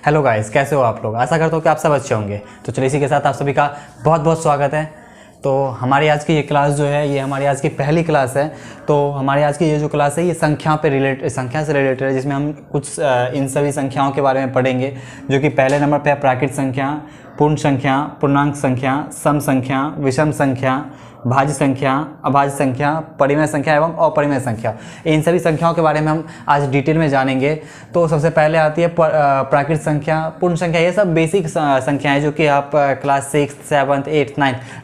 Hello guys, कैसे हो आप लोग। आशा करता हूँ कि आप सब अच्छे होंगे। तो चलिए इसी के साथ आप सभी का बहुत बहुत स्वागत है। तो हमारी आज की ये क्लास जो है ये हमारी आज की पहली क्लास है। तो हमारी आज की ये जो क्लास है ये संख्या से रिलेटेड है, जिसमें हम कुछ इन सभी संख्याओं के बारे में पढ़ेंगे, जो कि पहले नंबर पे है प्राकृत संख्या, पूर्ण संख्या, पूर्णांक संख्या, सम संख्या, विषम संख्या, भाज्य संख्या, अभाज्य संख्या, परिमेय संख्या एवं अपरिमेय संख्या। इन सभी संख्याओं के बारे में हम आज डिटेल में जानेंगे। तो सबसे पहले आती है प्राकृत संख्या, पूर्ण संख्या। ये सब बेसिक संख्याएं जो कि आप क्लास 6, 7, 8,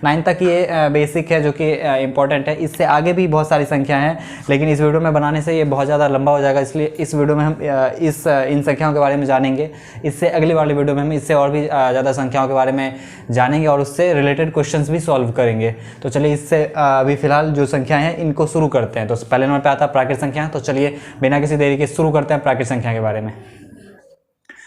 9 तक ये बेसिक है, जो कि इंपॉर्टेंट है। इससे आगे भी बहुत सारी संख्याएं हैं, लेकिन इस वीडियो में बनाने से ये बहुत ज़्यादा लंबा हो जाएगा, इसलिए इस वीडियो में हम इन संख्याओं के बारे में जानेंगे। इससे अगली वाली वीडियो में हम इससे और भी ज़्यादा संख्याओं के बारे में जानेंगे और उससे रिलेटेड क्वेश्चंस भी सॉल्व करेंगे। तो चलिए इससे अभी फिलहाल जो संख्याएं हैं इनको शुरू करते हैं। तो पहले नंबर पे आता है प्राकृत संख्या। तो चलिए बिना किसी देरी के शुरू करते हैं प्राकृत संख्या के बारे में।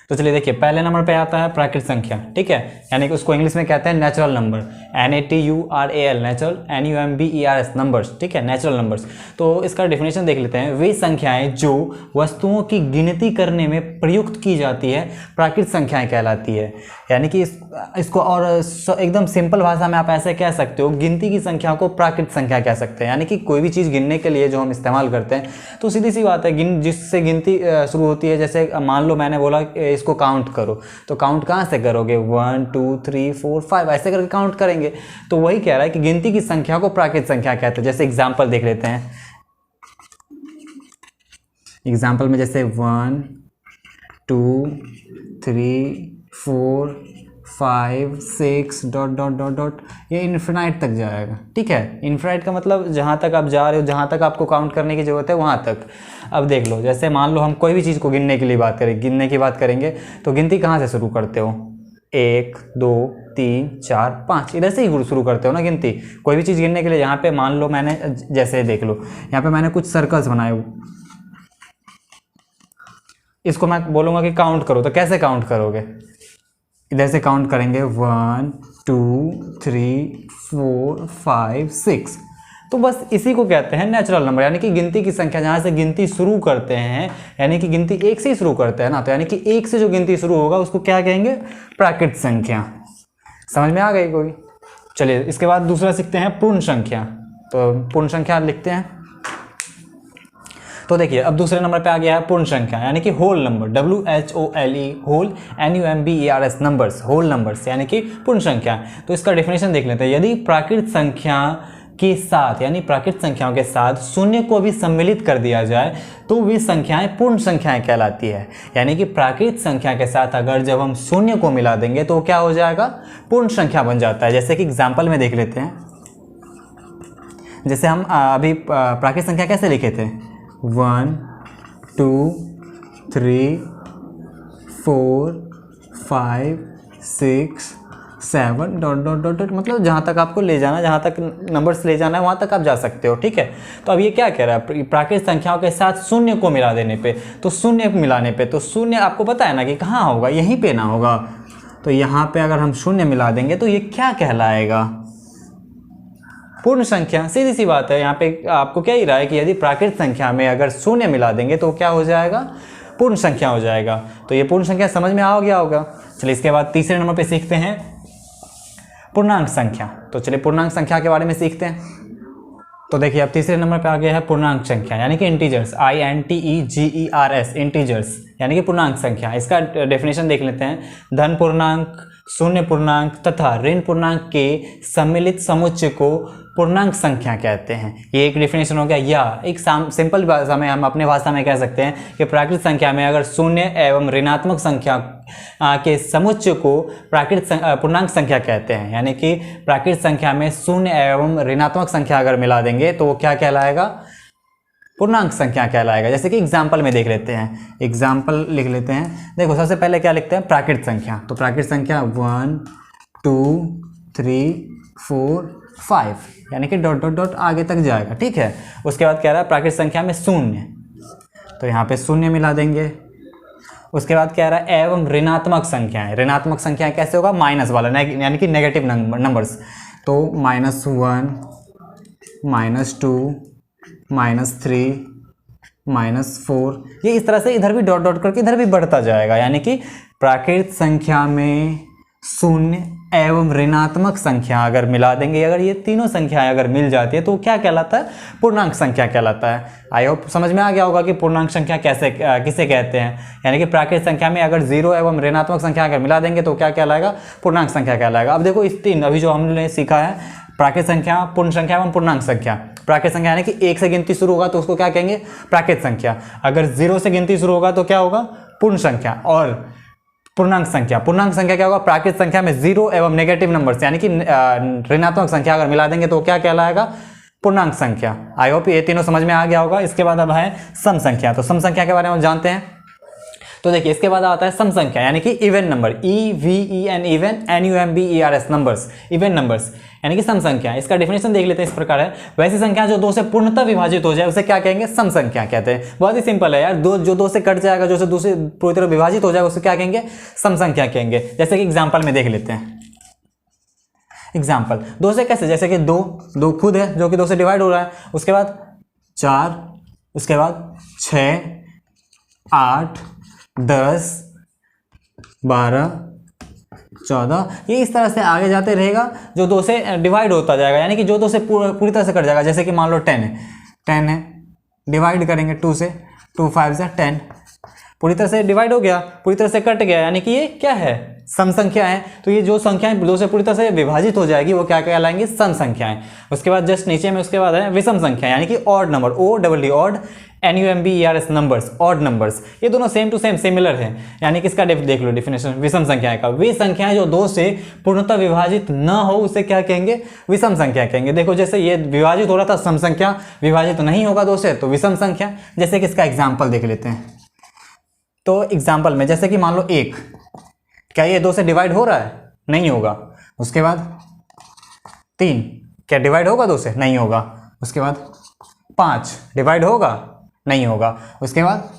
तो चलिए देखिए, पहले नंबर पे आता है प्राकृत संख्या, ठीक है, यानी कि उसको इंग्लिश में कहते हैं natural number, NATURAL, natural, NUMBERS, numbers, ठीक है, नेचुरल नंबर्स। तो इसका डेफिनेशन देख लेते हैं। वे संख्याएं जो वस्तुओं की गिनती करने में प्रयुक्त की जाती है प्राकृत संख्याएं कहलाती है। यानी कि इसको और एकदम सिंपल भाषा में आप ऐसे कह सकते हो, गिनती की संख्या को प्राकृत संख्या कह सकते हैं। यानी कि कोई भी चीज़ गिनने के लिए जो हम इस्तेमाल करते हैं, तो सीधी सी बात है, जिससे गिनती शुरू होती है। जैसे मान लो मैंने बोला इसको काउंट करो, तो काउंट कहाँ से करोगे? 1 2 3 4 5 ऐसे करके काउंट करेंगे। तो वही कह रहा है कि गिनती की संख्या को प्राकृत संख्या कहते हैं। जैसे एग्जाम्पल देख लेते हैं। एग्जाम्पल में जैसे 1 2 3 4 5 6 डॉट डॉट डॉट डॉट, ये इन्फिनाइट तक जाएगा, ठीक है। इन्फिनाइट का मतलब जहाँ तक आप जा रहे हो, जहाँ तक आपको काउंट करने की ज़रूरत है वहाँ तक। अब देख लो, जैसे मान लो हम कोई भी चीज़ को गिनने की बात करेंगे, तो गिनती कहाँ से शुरू करते हो? 1 2 3 4 5, इधर से ही शुरू करते हो ना गिनती। कोई भी चीज़ गिनने के लिए यहाँ पे मान लो मैंने, जैसे देख लो यहाँ पे मैंने कुछ सर्कल्स बनाए, इसको मैं बोलूँगा कि काउंट करो, तो कैसे काउंट करोगे? इधर से काउंट करेंगे 1 2 3 4 5 6। तो बस इसी को कहते हैं नेचुरल नंबर, यानी कि गिनती की संख्या, जहाँ से गिनती शुरू करते हैं, यानी कि गिनती 1 से ही शुरू करते हैं ना, तो यानी कि 1 से जो गिनती शुरू होगा उसको क्या कहेंगे? प्राकृत संख्या। समझ में आ गई कोई? चलिए इसके बाद दूसरा सीखते हैं पूर्ण संख्या। तो पूर्ण संख्या लिखते हैं। तो देखिए, अब दूसरे नंबर पे आ गया है पूर्ण संख्या, यानी कि whole number, WHOLE, whole, NUMBERS, numbers, whole numbers, यानी कि पूर्ण संख्या। तो इसका डेफिनेशन देख लेते हैं। यदि प्राकृत संख्या के साथ, यानी प्राकृत संख्याओं के साथ शून्य को भी सम्मिलित कर दिया जाए, तो वे संख्याएं पूर्ण संख्याएं कहलाती है। यानी कि प्राकृत संख्या के साथ अगर जब हम शून्य को मिला देंगे तो क्या हो जाएगा? पूर्ण संख्या बन जाता है। जैसे कि एग्जाम्पल में देख लेते हैं। जैसे हम अभी प्राकृत संख्या कैसे लिखे थे? 1 2 3 4 5 6 7 डॉट डॉट डॉट डॉट, मतलब जहाँ तक आपको ले जाना, जहाँ तक नंबर्स ले जाना है वहाँ तक आप जा सकते हो, ठीक है। तो अब ये क्या कह रहा है? प्राकृत संख्याओं के साथ शून्य को मिला देने पे, तो शून्य मिलाने पे, तो शून्य आपको पता है ना कि कहाँ होगा? यहीं पे ना होगा। तो यहाँ पे अगर हम शून्य मिला देंगे तो ये क्या कहलाएगा? पूर्ण संख्या। सीधी सी बात है, यहाँ पे आपको क्या ही रहा है कि यदि प्राकृत संख्या में अगर शून्य मिला देंगे तो क्या हो जाएगा? पूर्ण संख्या हो जाएगा। तो ये पूर्ण संख्या समझ में आ गया होगा। चलिए इसके बाद तीसरे नंबर पे सीखते हैं पूर्णांक संख्या। तो चलिए पूर्णांक संख्या के बारे में सीखते हैं। तो देखिए, अब तीसरे नंबर पे आ गया है पूर्णांक संख्या, यानी कि इंटीजर्स, INTEGERS, इंटीजर्स, यानी कि पूर्णांक संख्या। इसका डेफिनेशन देख लेते हैं। धन पूर्णांक, शून्य पूर्णांक तथा ऋण पूर्णांक के सम्मिलित समुच्चय को पूर्णांक संख्या कहते हैं। ये एक डेफिनेशन हो गया। या एक सिंपल भाषा में हम अपने भाषा में कह सकते हैं कि प्राकृत संख्या में अगर शून्य एवं ऋणात्मक संख्या के समुच्चय को पूर्णांक संख्या कहते हैं। यानी कि प्राकृत संख्या में शून्य एवं ऋणात्मक संख्या अगर मिला देंगे तो वो क्या कहलाएगा? पूर्णांक संख्या कहलाएगा। जैसे कि एग्जाम्पल में देख लेते हैं। एग्जाम्पल लिख लेते हैं। देखो, सबसे पहले क्या लिखते हैं? प्राकृत संख्या। तो प्राकृत संख्या 1 2 3 4 5, यानी कि डॉट डॉट डॉट आगे तक जाएगा, ठीक है। उसके बाद कह रहा है प्राकृत संख्या में शून्य, तो यहाँ पे शून्य मिला देंगे। उसके बाद कह रहा है एवं ऋणात्मक संख्याएं। ऋणात्मक संख्याएं कैसे होगा? माइनस वाला, यानी कि नेगेटिव नंबर्स। तो -1 -2 -3 -4, ये इस तरह से इधर भी डॉट डॉट करके इधर भी बढ़ता जाएगा। यानी कि प्राकृत संख्या में शून्य एवं ऋणात्मक संख्या अगर मिला देंगे, अगर ये तीनों संख्याएं अगर मिल जाती है तो क्या कहलाता है? पूर्णांक संख्या कहलाता है। आई होप समझ में आ गया होगा कि पूर्णांक संख्या कैसे किसे कहते हैं। यानी कि प्राकृत संख्या में अगर जीरो एवं ऋणात्मक संख्या अगर मिला देंगे तो क्या कहलाएगा? पूर्णांक संख्या कहलाएगा। अब देखो इस तीन अभी जो हमने सीखा है, प्राकृत संख्या, पूर्ण संख्या एवं पूर्णांक संख्या। प्राकृत संख्या यानी कि 1 से गिनती शुरू होगा तो उसको क्या कहेंगे? प्राकृत संख्या। अगर 0 से गिनती शुरू होगा तो क्या होगा? पूर्ण संख्या। और पूर्णांक संख्या, पूर्णांक संख्या क्या होगा? प्राकृत संख्या में 0 एवं नेगेटिव नंबर्स यानी कि ऋणात्मक संख्या अगर मिला देंगे तो क्या कहलाएगा? पूर्णांक संख्या। आई होप ये तीनों समझ में आ गया होगा। इसके बाद अब है सम संख्या। तो सम संख्या के बारे में जानते हैं। तो देखिए इसके बाद आता है सम संख्या यानी कि even number, EVEN even, NUMBERS numbers, even numbers यानी कि सम संख्या। इसका डेफिनेशन देख लेते हैं। इस प्रकार है, वैसी संख्या जो 2 से पूर्णतः विभाजित हो जाए उसे क्या कहेंगे? सम संख्या कहते हैं। बहुत ही सिंपल है यार, जो 2 से कट जाएगा, जो से 2 से पूरी तरह विभाजित हो जाएगा उसे क्या कहेंगे? सम संख्या कहेंगे। जैसे कि एग्जाम्पल में देख लेते हैं। एग्जाम्पल 2 से कैसे? जैसे कि 2 खुद है जो कि 2 से डिवाइड हो रहा है, उसके बाद 4, उसके बाद 6, 8, 10, 12, 14, ये इस तरह से आगे जाते रहेगा जो 2 से डिवाइड होता जाएगा, यानी कि जो 2 से पूरी तरह से कट जाएगा। जैसे कि मान लो 10 है, डिवाइड करेंगे 2 से, 2 5 से 10, पूरी तरह से डिवाइड हो गया, पूरी तरह से कट गया, यानी कि ये क्या है? सम संख्या है। तो ये जो संख्याएं 2 से पूरी तरह से विभाजित हो जाएगी वो क्या कहलाएंगी? सम संख्याएं। उसके बाद जस्ट नीचे में उसके बाद है विषम संख्या यानी कि odd number, ODD odd, NUMBERS numbers, odd numbers. ये दोनों सेम टू सेम सिमिलर हैं। यानी कि इसका देख लो डेफिनेशन विषम संख्या का। वे संख्याएं जो 2 से पूर्णतः विभाजित न हो उसे क्या कहेंगे? विषम संख्या कहेंगे। देखो जैसे ये विभाजित हो रहा था सम संख्या, विभाजित नहीं होगा 2 से तो विषम संख्या। जैसे कि इसका एग्जाम्पल देख लेते हैं। तो एग्जाम्पल में जैसे कि मान लो 1, क्या ये 2 से डिवाइड हो रहा है? नहीं होगा। उसके बाद 3, क्या डिवाइड होगा 2 से? नहीं होगा। उसके बाद 5 डिवाइड होगा? नहीं होगा। उसके बाद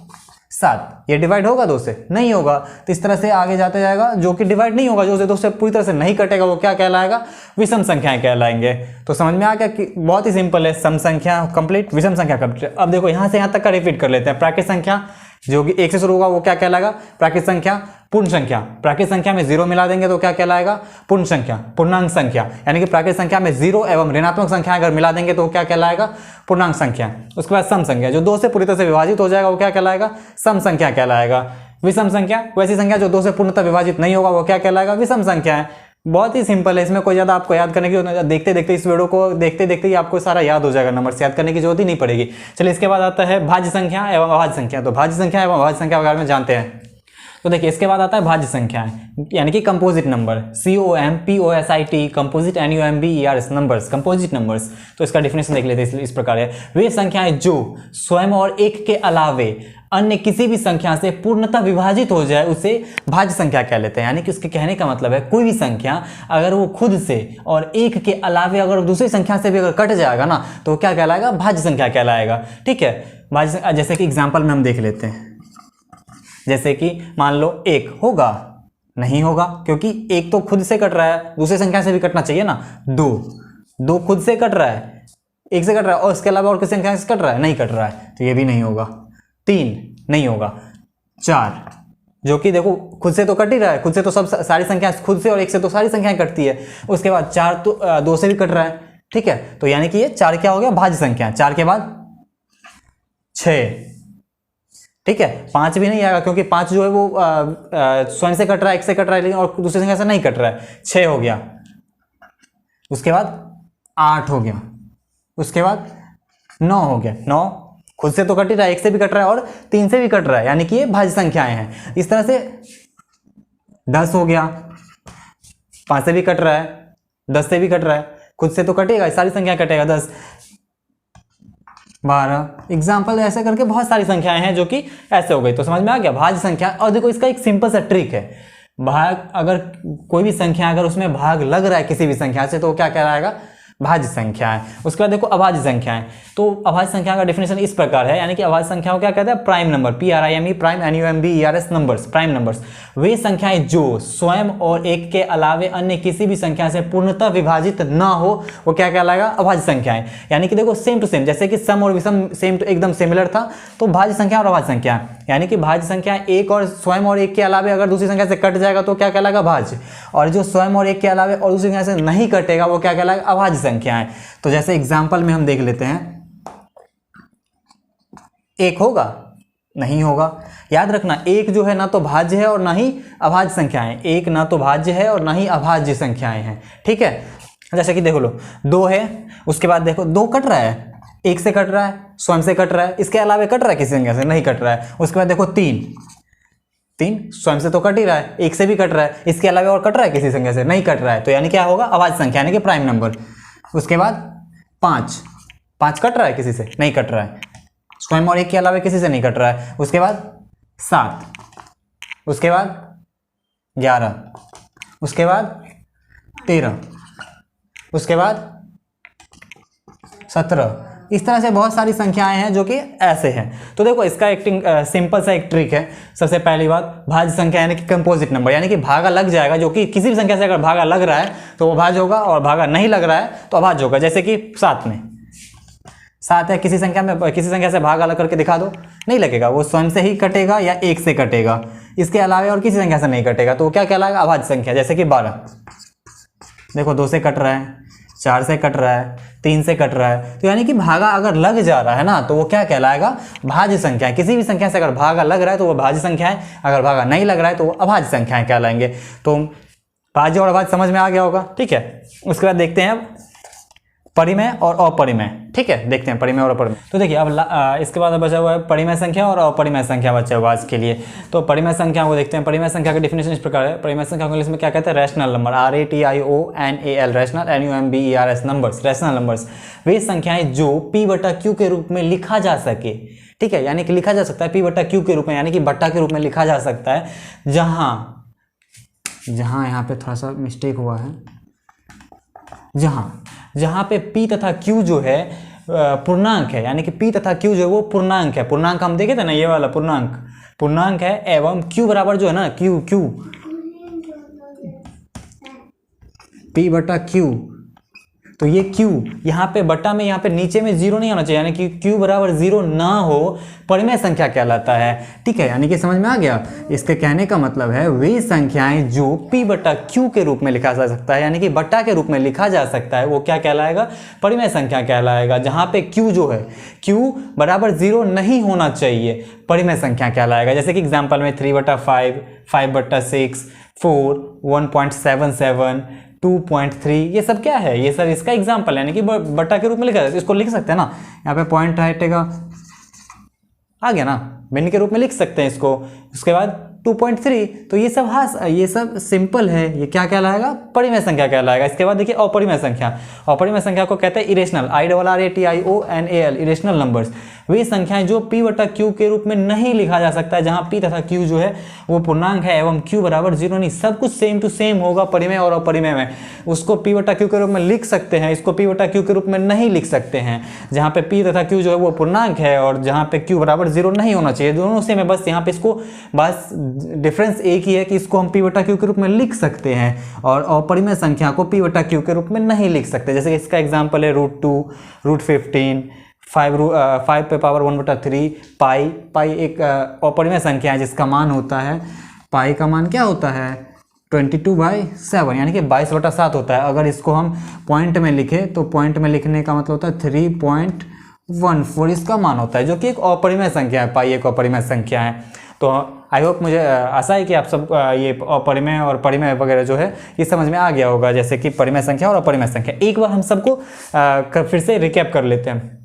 7 ये डिवाइड होगा 2 से? नहीं होगा। तो इस तरह से आगे जाते जाएगा, जो कि डिवाइड नहीं होगा, जो से 2 से पूरी तरह से नहीं कटेगा वो क्या कहलाएगा? विषम संख्याएं कहलाएंगे। तो समझ में आ गया कि बहुत ही सिंपल है, सम संख्या कंप्लीट, विषम संख्या कंप्लीट। अब देखो यहाँ से यहाँ तक का रिपीट कर लेते हैं। प्राकृत संख्या जो कि 1 से शुरू होगा वो क्या कहलाएगा? प्राकृत संख्या। पूर्ण संख्या, प्राकृत संख्या में 0 मिला देंगे तो क्या कहलाएगा? पूर्ण संख्या। पूर्णांक संख्या यानी कि प्राकृत संख्या में 0 एवं ऋणात्मक संख्या अगर मिला देंगे तो क्या कहलाएगा? पूर्णांक संख्या। उसके बाद सम संख्या, जो 2 से पूरी तरह से विभाजित हो जाएगा वो क्या कहलाएगा? सम संख्या कहलाएगा। विषम संख्या, वैसी संख्या जो 2 से पूर्णतः विभाजित नहीं होगा वो क्या कहलाएगा? विषम संख्या है। बहुत ही सिंपल है, इसमें कोई ज़्यादा आपको याद करने की, देखते देखते इस वीडियो को देखते देखते ही आपको सारा याद हो जाएगा, नंबर से याद करने की जरूरत ही नहीं पड़ेगी। चलिए इसके बाद आता है भाज्य संख्या एवं अभाज्य संख्या। तो भाज्य संख्या एवं अभाज्य संख्या के बारे में जानते हैं। तो देखिए इसके बाद आता है भाज्य संख्या यानी कि composite number, COMPOSIT, composite NUMBERS numbers, composite numbers. तो इसका डेफिनेशन देख लेते हैं। इस प्रकार है, वे संख्याएं जो स्वयं और एक के अलावे अन्य किसी भी संख्या से पूर्णतः विभाजित हो जाए उसे भाज्य संख्या कह लेते हैं। यानी कि उसके कहने का मतलब है कोई भी संख्या अगर वो खुद से और एक के अलावे अगर दूसरी संख्या से भी अगर कट जाएगा ना तो क्या कहलाएगा? भाज्य संख्या कहलाएगा। ठीक है, भाज्य। जैसे कि एग्जाम्पल में हम देख लेते हैं। जैसे कि मान लो 1 होगा? नहीं होगा, क्योंकि 1 तो खुद से कट रहा है, दूसरी संख्या से भी कटना चाहिए ना। 2 खुद से कट रहा है, 1 से कट रहा है और इसके अलावा और किसी संख्या से कट रहा है? नहीं कट रहा है, तो ये भी नहीं होगा। 3 नहीं होगा। 4 जो कि देखो खुद से तो कट ही रहा है, खुद से तो सब सारी संख्या खुद से और 1 से तो सारी संख्याएं कटती है। उसके बाद 4 तो 2 से भी कट रहा है। ठीक है, तो यानी कि ये 4 क्या हो गया? भाज्य संख्या। 4 के बाद 6। ठीक है, 5 भी नहीं आएगा क्योंकि 5 जो है वो स्वयं से कट रहा है, 1 से कट रहा है, लेकिन और दूसरी संख्या से नहीं कट रहा है। 6 हो गया। उसके बाद 8 हो गया। उसके बाद 9 हो गया। 9 खुद से तो कट ही रहा है, 1 से भी कट रहा है और 3 से भी कट रहा है, यानी कि ये भाज्य संख्याएं हैं। इस तरह से 10 हो गया, 5 से भी कट रहा है, 10 से भी कट रहा है, खुद से तो कटेगा, सारी संख्या कटेगा। 10, 12 एग्जाम्पल ऐसे करके बहुत सारी संख्याएं हैं जो कि ऐसे हो गई। तो समझ में आ गया भाज्य संख्या। और देखो इसका एक सिंपल सा ट्रिक है, भाग अगर कोई भी संख्या अगर उसमें भाग लग रहा है किसी भी संख्या से तो क्या कहलाएगा? भाज्य संख्या है। उसके बाद देखो अभाज्य संख्या है। तो अभाज्य संख्या का डेफिनेशन इस प्रकार है, यानी कि अभाज्य संख्या को क्या कहते हैं? Prime number, PRIME, prime NUMBERS numbers, prime numbers. वे संख्याएं जो स्वयं और एक के अलावे अन्य किसी भी संख्या से पूर्णतः विभाजित ना हो वो क्या कहलाएगा? अभाज्य संख्याएं। यानी कि देखो सेम टू सेम, जैसे कि सम और विषम सेम टू एकदम सिमिलर था, तो भाज्य संख्या और अभाज्य संख्या यानी कि भाज्य संख्या एक और स्वयं और एक के अलावे अगर दूसरी संख्या से कट जाएगा तो क्या कहलाएगा? भाज्य। और जो स्वयं और एक के अलावे और दूसरी संख्या से नहीं कटेगा वो क्या कहलाएगा? अभाज्य संख्या है। तो जैसे एग्जाम्पल में हम देख लेते हैं, एक होगा? नहीं होगा। याद रखना, एक जो है ना तो भाज्य है और ना ही अभाज्य संख्याएं, एक ना तो भाज्य है और ना ही अभाज्य संख्याएं हैं। ठीक है, जैसे कि देखो लो, 2 है, उसके बाद देखो 2 कट रहा है, एक से कट रहा है, स्वयं से कट रहा है, इसके अलावे कट रहा है किसी संख्या से? नहीं कट रहा है। उसके बाद देखो 3 स्वयं से तो कट ही रहा है, एक से भी कट रहा है, इसके अलावे और कट रहा है किसी संख्या से? नहीं कट रहा है। तो यानी क्या होगा? अभाज्य संख्या यानी कि प्राइम नंबर। उसके बाद 5 कट रहा है किसी से? नहीं कट रहा है, स्वयं और एक के अलावे किसी से नहीं कट रहा है। उसके बाद 7, उसके बाद 11, उसके बाद 13, उसके बाद 17। इस तरह से बहुत सारी संख्याएं हैं जो कि ऐसे हैं। तो देखो, इसका एक सिंपल सा एक ट्रिक है। सबसे पहली बात, भाज्य संख्या यानी कि कंपोजिट नंबर, यानी कि भागा लग जाएगा, जो कि किसी भी संख्या से अगर भागा लग रहा है तो वो भाज्य होगा और भागा नहीं लग रहा है तो अभाज्य होगा। जैसे कि 7 में 7 है, किसी संख्या से भाग अलग करके दिखा दो, नहीं लगेगा, वो स्वयं से ही कटेगा या एक से कटेगा, इसके अलावे और किसी संख्या से नहीं कटेगा, तो वो क्या कहलाएगा? अभाज्य संख्या। जैसे कि 12, देखो 2 से कट रहा है, 4 से कट रहा है, 3 से कट रहा है, तो यानी कि भागा अगर लग जा रहा है ना तो वो क्या कहलाएगा? भाज्य संख्या है। किसी भी संख्या से अगर भागा लग रहा है तो वो भाज्य संख्या है, अगर भागा नहीं लग रहा है तो वो अभाज्य संख्याएं कहलाएंगे। तो भाज्य और अभाज्य समझ में आ गया होगा। ठीक है, उसके बाद देखते हैं अब परिमेय और अपरिमेय। ठीक है, देखते हैं परिमेय और अपरिमेय। तो देखिए, अब इसके बाद बचा हुआ है परिमेय संख्या और अपरिमेय संख्या बचा हुआ आज के लिए। तो परिमेय संख्या को देखते हैं। परिमेय संख्या का डिफिनेशन इस प्रकार है। परिमेय संख्या को इंग्लिश में क्या कहते हैं? Rational number, RATIONAL, rational, NUMBERS numbers, rational numbers. वे संख्याएं जो P/Q के रूप में लिखा जा सके। ठीक है, यानी कि लिखा जा सकता है P/Q के रूप में, यानी कि बट्टा के रूप में लिखा जा सकता है। जहां यहाँ पे थोड़ा सा मिस्टेक हुआ है, जहां पे P तथा Q जो है पूर्णांक है, यानी कि P तथा Q जो है वो पूर्णांक है। पूर्णांक हम देखे थे ना, ये वाला पूर्णांक है, एवं Q बराबर जो है ना Q P/Q, तो ये Q यहाँ पे बट्टा में, यहाँ पे नीचे में 0 नहीं होना चाहिए, यानी कि Q बराबर 0 ना हो, परिमेय संख्या कहलाता है। ठीक है, यानी कि समझ में आ गया। इसके कहने का मतलब है वे संख्याएं जो P/Q के रूप में लिखा जा सकता है, यानी कि बट्टा के रूप में लिखा जा सकता है, वो क्या कहलाएगा? परिमेय संख्या कहलाएगा। जहां पे Q जो है, Q बराबर 0 नहीं होना चाहिए, परिमेय संख्या कहलाएगा। जैसे कि एग्जाम्पल में 3/5, 5/6, 4, 1.77, 2.3, ये सब क्या है? ये सब इसका एग्जाम्पल, यानी कि बट्टा के रूप में लिखा जाता है। इसको लिख सकते हैं ना, यहाँ पे पॉइंट हटेगा, आ गया ना, भिन्न के रूप में लिख सकते हैं इसको। उसके बाद 2.3, तो ये सब सिंपल है, ये क्या कहलाएगा? परिमेय संख्या कहलाएगा। इसके बाद देखिए अपरिमेय संख्या। अपरिमेय संख्या को कहते हैं इरेशनल, IRRATIONAL, इरेशनल नंबर्स। वे संख्याएं जो P/Q के रूप में नहीं लिखा जा सकता है, जहां P तथा Q जो है वो पूर्णांक है एवं Q बराबर 0 नहीं, सब कुछ सेम टू सेम होगा परिमेय और अपरिमेय में। उसको P/Q के रूप में लिख सकते हैं, इसको P/Q के रूप में नहीं लिख सकते हैं। जहां पे P तथा Q जो है वो पूर्णांक है और जहां पे Q बराबर 0 नहीं होना चाहिए, दोनों सेम है। बस यहाँ पे इसको बस डिफरेंस एक ही है कि इसको हम P/Q के रूप में लिख सकते हैं और अपरिमेय संख्या को P/Q के रूप में नहीं लिख सकते। जैसे इसका एग्जाम्पल है √2, √15, 5 पे पावर 1/3, पाई एक अपरिमेय संख्या है जिसका मान होता है, पाई का मान क्या होता है? 22/7, यानी कि 22/7 होता है। अगर इसको हम पॉइंट में लिखें तो पॉइंट में लिखने का मतलब होता है 3.14 इसका मान होता है, जो कि एक अपरिमेय संख्या है। पाई एक अपरिमेय संख्या है। तो आई होप, मुझे आशा है कि आप सब ये अपरिमेय और परिमेय वगैरह जो है ये समझ में आ गया होगा, जैसे कि परिमेय संख्या और अपरिमेय संख्या। एक बार हम सबको फिर से रिकैप कर लेते हैं।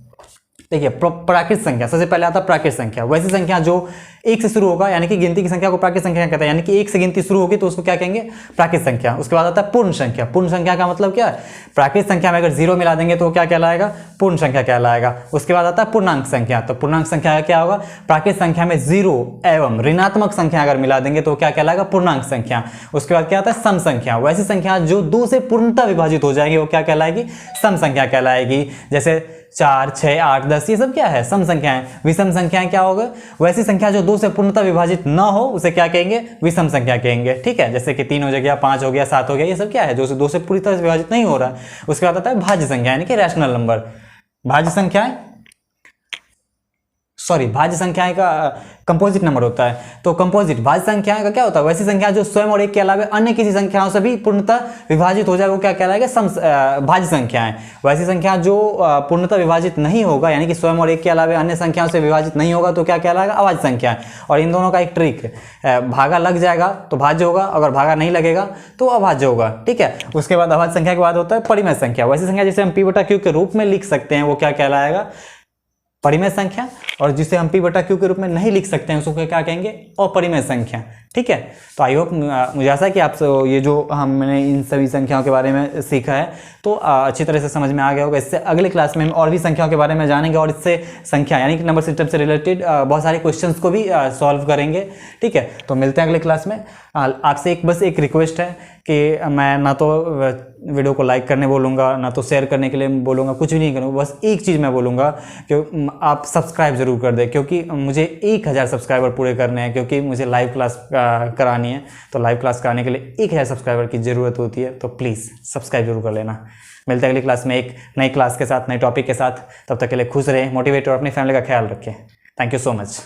देखिए, प्राकृत संख्या, सबसे पहले आता है प्राकृत संख्या। वैसी संख्या जो 1 से शुरू होगा, यानी कि गिनती की संख्या को प्राकृत संख्या कहता है, यानी कि 1 से गिनती शुरू होगी तो उसको क्या कहेंगे? प्राकृत संख्या। उसके बाद आता है पूर्ण संख्या। पूर्ण संख्या का मतलब क्या है? प्राकृत संख्या में अगर 0 मिला देंगे तो क्या कहलाएगा? पूर्ण संख्या कहलाएगा। उसके बाद आता है पूर्णांक संख्या। तो पूर्णांक संख्या क्या होगा? प्राकृत संख्या में 0 एवं ऋणात्मक संख्या अगर मिला देंगे तो क्या कहलाएगा? पूर्णांक संख्या। उसके बाद क्या आता है? सम संख्या। वैसी संख्या जो 2 से पूर्णतः विभाजित हो जाएगी वो क्या कहलाएगी? सम संख्या कहलाएगी। जैसे 4, 6, 8, 10, ये सब क्या है? सम संख्याएं। विषम संख्याएं क्या होगा? वैसी संख्या जो 2 से पूर्णतः विभाजित ना हो उसे क्या कहेंगे? विषम संख्या कहेंगे। ठीक है, जैसे कि 3 हो गया, 5 हो गया, 7 हो गया, ये सब क्या है? जो 2 से पूरी तरह से विभाजित नहीं हो रहा है। उसके बाद आता है भाज्य संख्या, यानी कि रैशनल नंबर। भाज्य संख्याएं सॉरी भाज्य संख्याएं का कंपोजिट नंबर होता है। तो कंपोजिट भाज्य संख्याएं का क्या होता है, वैसी संख्या जो स्वयं और एक के अलावा अन्य किसी संख्याओं से भी पूर्णतः विभाजित हो जाए वो क्या कहलाएगा, भाज्य संख्याएं। वैसी संख्या जो पूर्णतः विभाजित नहीं होगा यानी कि स्वयं और एक के अलावा अन्य संख्याओं से विभाजित नहीं होगा तो क्या कहलाएगा, अभाज्य संख्याएं। और इन दोनों का एक ट्रिक, भागा लग जाएगा तो भाज्य होगा, अगर भागा नहीं लगेगा तो अभाज्य होगा, ठीक है। उसके बाद अभाज्य संख्या के बाद होता है परिमेय संख्या। वैसी संख्या जिसे हम p/q के रूप में लिख सकते हैं वो क्या कहलाएगा, परिमेय संख्या। और जिसे हम p/q के रूप में नहीं लिख सकते हैं उसको क्या कहेंगे, अपरिमेय संख्या, ठीक है। तो आई होप मुझे आशा है कि आप ये जो हमने इन सभी संख्याओं के बारे में सीखा है तो अच्छी तरह से समझ में आ गया होगा। इससे अगले क्लास में हम और भी संख्याओं के बारे में जानेंगे और इससे संख्या यानी कि नंबर सिस्टम से रिलेटेड बहुत सारे क्वेश्चंस को भी सॉल्व करेंगे, ठीक है। तो मिलते हैं अगले क्लास में। आपसे बस एक रिक्वेस्ट है कि मैं ना तो वीडियो को लाइक करने बोलूँगा, ना तो शेयर करने के लिए बोलूँगा, कुछ भी नहीं करूँगा। बस एक चीज़ मैं बोलूँगा कि आप सब्सक्राइब जरूर कर दें, क्योंकि मुझे 1000 सब्सक्राइबर पूरे करने हैं, क्योंकि मुझे लाइव क्लास करानी है। तो लाइव क्लास कराने के लिए 1000 सब्सक्राइबर की ज़रूरत होती है। तो प्लीज़ सब्सक्राइब जरूर कर लेना। मिलते हैं अगली क्लास में एक नई क्लास के साथ, नए टॉपिक के साथ। तब तक के लिए खुश रहें, मोटिवेट और अपनी फैमिली का ख्याल रखें। Thank you so much.